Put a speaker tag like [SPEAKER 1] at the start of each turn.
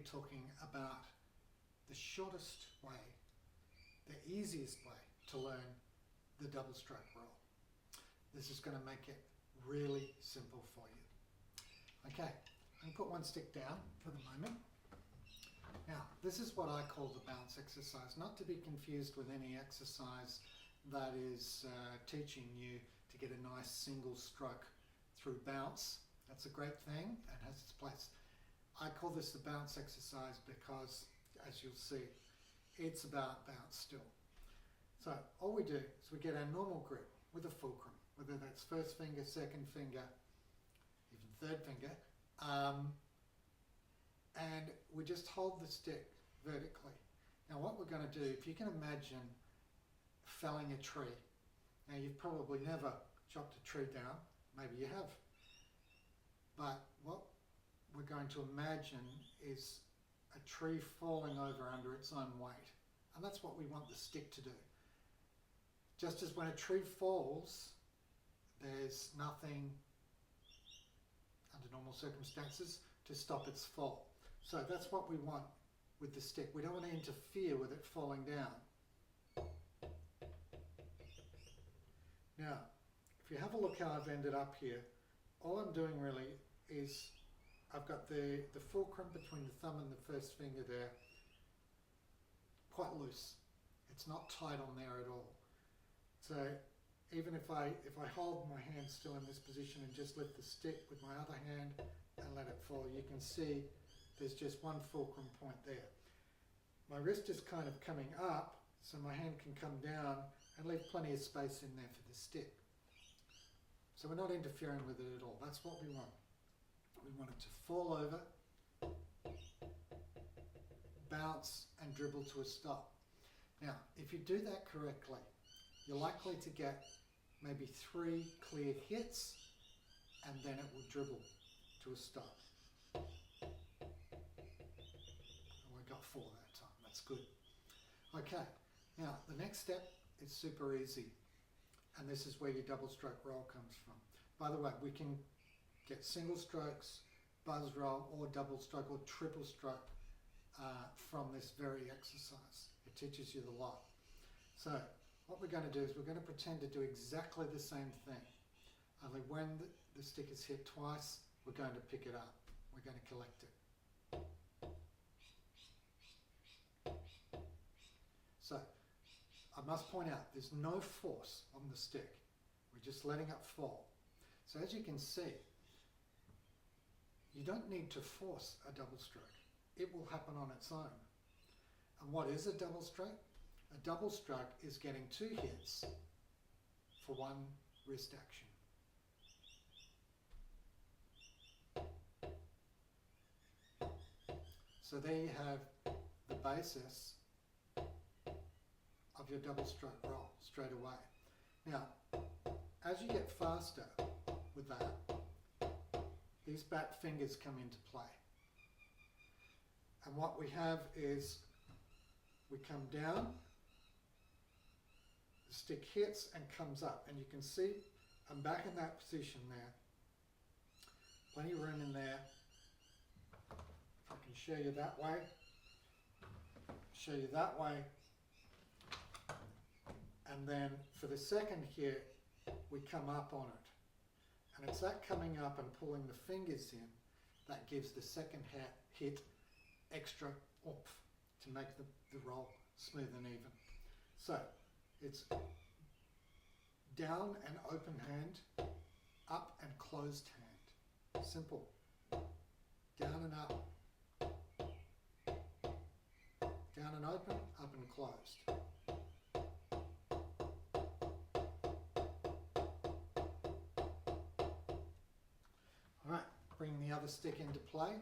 [SPEAKER 1] be talking about the shortest way, the easiest way to learn the double stroke roll. This is going to make it really simple for you. Okay, I'm going to put one stick down for the moment. Now, this is what I call the bounce exercise, not to be confused with any exercise that is teaching you to get a nice single stroke through bounce. That's a great thing and has its place. I call this the bounce exercise because, as you'll see, it's about bounce still. So all we do is we get our normal grip with a fulcrum, whether that's first finger, second finger, even third finger, and we just hold the stick vertically. Now what we're going to do, if you can imagine felling a tree. Now you've probably never chopped a tree down, maybe you have, but what we're going to imagine is a tree falling over under its own weight, and that's what we want the stick to do. Just as when a tree falls, there's nothing under normal circumstances to stop its fall. So that's what we want with the stick. We don't want to interfere with it falling down. Now, if you have a look how I've ended up here, all I'm doing really is I've got the fulcrum between the thumb and the first finger there quite loose. It's not tight on there at all. So even if I hold my hand still in this position and just lift the stick with my other hand and let it fall, you can see there's just one fulcrum point there. My wrist is kind of coming up, so my hand can come down and leave plenty of space in there for the stick. So we're not interfering with it at all. That's what we want. We want it to fall over, bounce and dribble to a stop. Now, if you do that correctly, you're likely to get maybe 3 clear hits and then it will dribble to a stop. Oh, I got 4 that time, that's good. Okay, now the next step is super easy, and this is where your double stroke roll comes from. By the way, we can get single strokes, buzz roll, or double stroke or triple stroke from this very exercise. It teaches you the lot. So what we're going to do is we're going to pretend to do exactly the same thing. Only when the stick is hit twice, we're going to pick it up. We're going to collect it. So I must point out there's no force on the stick. We're just letting it fall. So as you can see, you don't need to force a double stroke. It will happen on its own. And what is a double stroke? A double stroke is getting 2 hits for 1 wrist action. So there you have the basis of your double stroke roll straight away. Now, as you get faster with that, these back fingers come into play. And what we have is we come down, the stick hits and comes up, and you can see I'm back in that position there. Plenty of room in there. If I can show you that way, and then for the second hit we come up on it, and it's that coming up and pulling the fingers in that gives the second hit extra oomph to make the roll smooth and even. So it's down and open hand, up and closed hand. Simple. Down and up. Down and open, up and closed. Alright, bring the other stick into play.